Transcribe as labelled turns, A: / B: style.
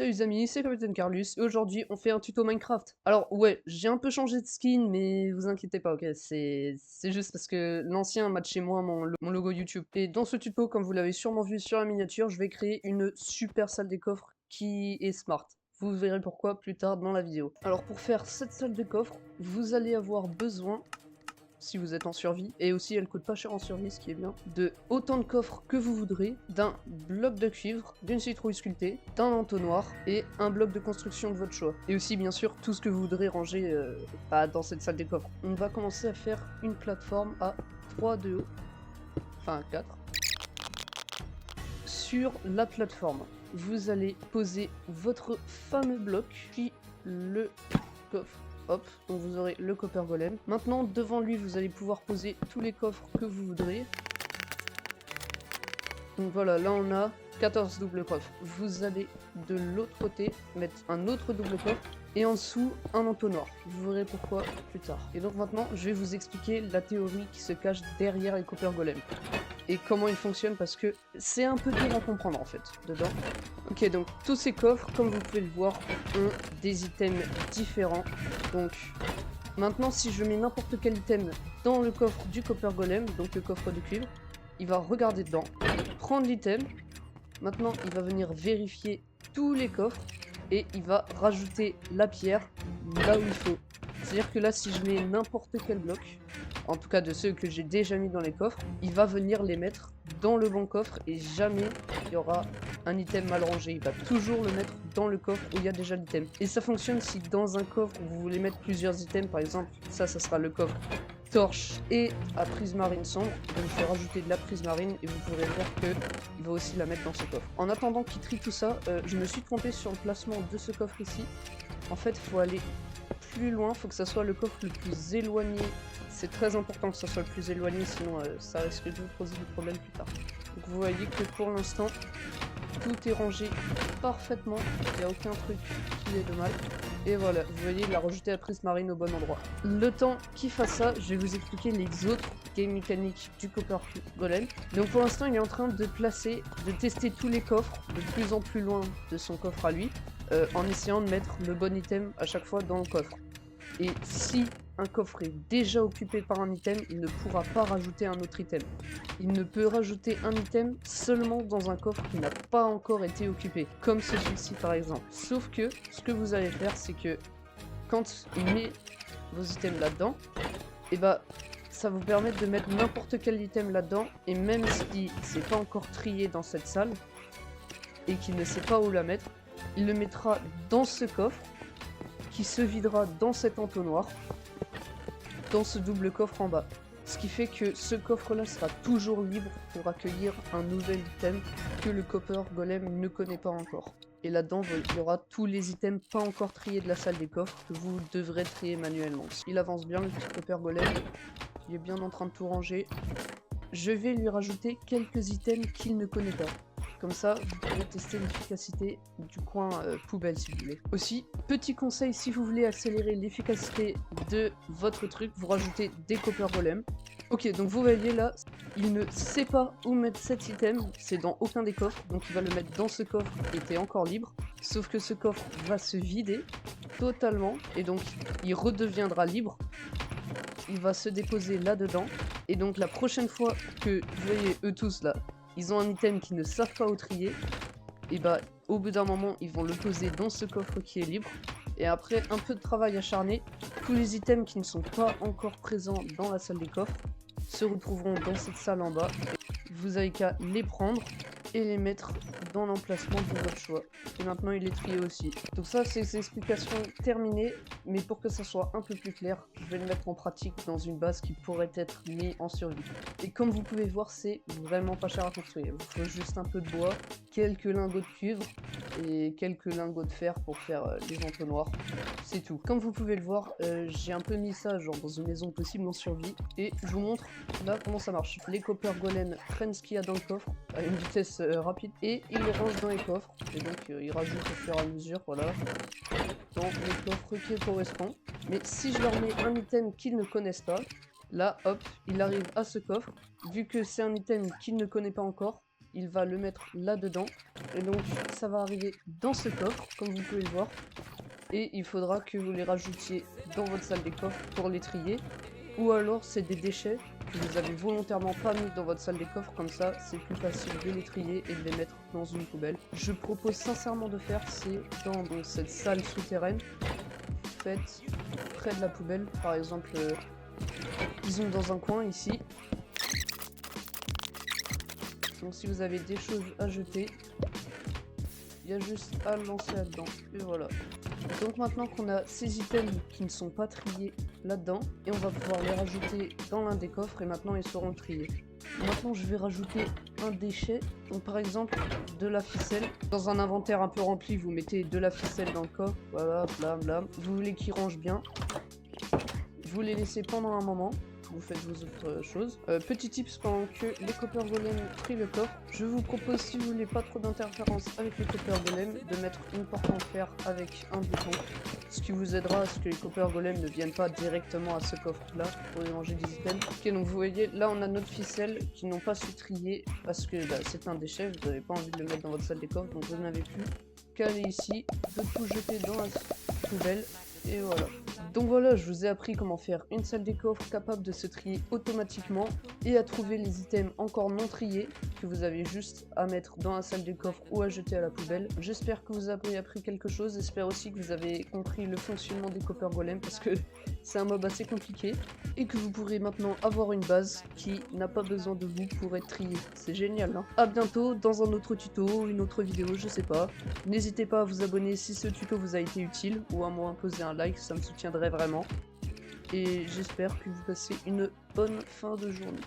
A: Salut les amis, c'est Captain Carlus et aujourd'hui on fait un tuto Minecraft. Alors ouais, j'ai un peu changé de skin mais vous inquiétez pas, ok, c'est juste parce que l'ancien match chez moi mon logo YouTube. Et dans ce tuto, comme vous l'avez sûrement vu sur la miniature, je vais créer une super salle des coffres qui est smart. Vous verrez pourquoi plus tard dans la vidéo. Alors pour faire cette salle de coffres, vous allez avoir besoin, si vous êtes en survie, et aussi elle coûte pas cher en survie, ce qui est bien, de autant de coffres que vous voudrez, d'un bloc de cuivre, d'une citrouille sculptée, d'un entonnoir, et un bloc de construction de votre choix. Et aussi bien sûr tout ce que vous voudrez ranger dans cette salle des coffres. On va commencer à faire une plateforme à 3 de haut, enfin 4. Sur la plateforme, vous allez poser votre fameux bloc, puis le coffre. Hop, donc vous aurez le copper golem. Maintenant, devant lui, vous allez pouvoir poser tous les coffres que vous voudrez. Donc voilà, là on a 14 doubles coffres. Vous allez de l'autre côté mettre un autre double coffre et en dessous un entonnoir. Vous verrez pourquoi plus tard. Et donc maintenant, je vais vous expliquer la théorie qui se cache derrière les copper golems. Et comment ils fonctionnent parce que c'est un peu dur à comprendre en fait, dedans. Ok, donc tous ces coffres, comme vous pouvez le voir, ont des items différents. Donc maintenant, si je mets n'importe quel item dans le coffre du copper golem, donc le coffre de cuivre, il va regarder dedans, prendre l'item. Maintenant, il va venir vérifier tous les coffres et il va rajouter la pierre là où il faut. C'est-à-dire que là, si je mets n'importe quel bloc, en tout cas de ceux que j'ai déjà mis dans les coffres, il va venir les mettre dans le bon coffre et jamais il y aura un item mal rangé. Il va toujours le mettre dans le coffre où il y a déjà l'item. Et ça fonctionne si dans un coffre vous voulez mettre plusieurs items, par exemple, ça sera le coffre torche et à prismarine sombre. Donc je vais rajouter de la prismarine et vous pourrez voir que il va aussi la mettre dans ce coffre. En attendant qu'il trie tout ça, je me suis trompé sur le placement de ce coffre ici. En fait, il faut aller plus loin, il faut que ça soit le coffre le plus éloigné. C'est très important que ça soit le plus éloigné, sinon ça risque de vous poser des problèmes plus tard. Donc vous voyez que pour l'instant, tout est rangé parfaitement, il n'y a aucun truc qui est de mal. Et voilà, vous voyez, il a rajouté la prismarine au bon endroit. Le temps qu'il fasse ça, je vais vous expliquer les autres game mécaniques du copper golem. Donc pour l'instant, il est en train de tester tous les coffres de plus en plus loin de son coffre à lui, en essayant de mettre le bon item à chaque fois dans le coffre. Et si un coffre est déjà occupé par un item, il ne pourra pas rajouter un autre item. Il ne peut rajouter un item seulement dans un coffre qui n'a pas encore été occupé, comme celui-ci par exemple. Sauf que, ce que vous allez faire, c'est que quand il met vos items là-dedans, et bah ça vous permet de mettre n'importe quel item là-dedans, et même si c'est pas encore trié dans cette salle, et qu'il ne sait pas où la mettre, il le mettra dans ce coffre, qui se videra dans cet entonnoir, dans ce double coffre en bas. Ce qui fait que ce coffre-là sera toujours libre pour accueillir un nouvel item que le copper golem ne connaît pas encore. Et là-dedans, il y aura tous les items pas encore triés de la salle des coffres que vous devrez trier manuellement. Il avance bien, le petit copper golem. Il est bien en train de tout ranger. Je vais lui rajouter quelques items qu'il ne connaît pas. Comme ça, vous pourrez tester l'efficacité du coin poubelle si vous voulez. Aussi, petit conseil, si vous voulez accélérer l'efficacité de votre truc, vous rajoutez des copper golems. Ok, donc vous voyez là, il ne sait pas où mettre cet item, c'est dans aucun des coffres, donc il va le mettre dans ce coffre qui était encore libre. Sauf que ce coffre va se vider totalement, et donc il redeviendra libre. Il va se déposer là-dedans, et donc la prochaine fois que, vous voyez eux tous là, ils ont un item qu'ils ne savent pas où trier, et bah au bout d'un moment ils vont le poser dans ce coffre qui est libre, et après un peu de travail acharné, tous les items qui ne sont pas encore présents dans la salle des coffres se retrouveront dans cette salle en bas. Vous avez qu'à les prendre et les mettre dans l'emplacement de votre choix. Et maintenant il est trié aussi. Donc ça c'est ces explications terminées, mais pour que ça soit un peu plus clair, je vais le mettre en pratique dans une base qui pourrait être mise en survie. Et comme vous pouvez voir, c'est vraiment pas cher à construire. Il vous faut juste un peu de bois, quelques lingots de cuivre et quelques lingots de fer pour faire les entonnoirs. C'est tout. Comme vous pouvez le voir, j'ai un peu mis ça genre dans une maison possible en survie. Et je vous montre là comment ça marche. Les copper golems prennent ce qu'il y a dans le coffre à une vitesse rapide et ils les rangent dans les coffres. Et donc ils rajoutent au fur et à mesure, voilà, dans les coffres qui correspondent. Mais si je leur mets un item qu'ils ne connaissent pas, là, hop, il arrive à ce coffre. Vu que c'est un item qu'il ne connaît pas encore, il va le mettre là-dedans. Et donc ça va arriver dans ce coffre, comme vous pouvez le voir. Et il faudra que vous les rajoutiez dans votre salle des coffres pour les trier. Ou alors c'est des déchets que vous avez volontairement pas mis dans votre salle des coffres, comme ça c'est plus facile de les trier et de les mettre dans une poubelle. Je propose sincèrement de faire, c'est dans donc, cette salle souterraine, faites près de la poubelle, par exemple, disons dans un coin ici. Donc si vous avez des choses à jeter, il y a juste à le lancer là-dedans, et voilà. Donc maintenant qu'on a ces items qui ne sont pas triés là-dedans, et on va pouvoir les rajouter dans l'un des coffres, et maintenant ils seront triés. Maintenant je vais rajouter un déchet, donc par exemple de la ficelle. Dans un inventaire un peu rempli, vous mettez de la ficelle dans le coffre, voilà, blam blam. Vous voulez qu'il range bien, vous les laissez pendant un moment. Vous faites vos autres choses. Petit tips, pendant que les Copper Golems trient le coffre, je vous propose, si vous voulez pas trop d'interférence avec les Copper Golems, de mettre une porte en fer avec un bouton, ce qui vous aidera à ce que les Copper Golems ne viennent pas directement à ce coffre là pour y manger des items. Ok, donc vous voyez, là on a notre ficelle qui n'ont pas su trier parce que c'est un déchet, vous n'avez pas envie de le mettre dans votre salle des coffres, donc vous n'avez plus qu'à aller ici, de tout jeter dans la poubelle. Et voilà. Donc voilà, je vous ai appris comment faire une salle des coffres capable de se trier automatiquement et à trouver les items encore non triés que vous avez juste à mettre dans la salle des coffres ou à jeter à la poubelle. J'espère que vous avez appris quelque chose, j'espère aussi que vous avez compris le fonctionnement des Copper Golems parce que c'est un mob assez compliqué et que vous pourrez maintenant avoir une base qui n'a pas besoin de vous pour être triée. C'est génial, hein. A bientôt dans un autre tuto, une autre vidéo, je sais pas. N'hésitez pas à vous abonner si ce tuto vous a été utile ou à m'imposer un like, ça me soutiendrait vraiment. Et j'espère que vous passez une bonne fin de journée.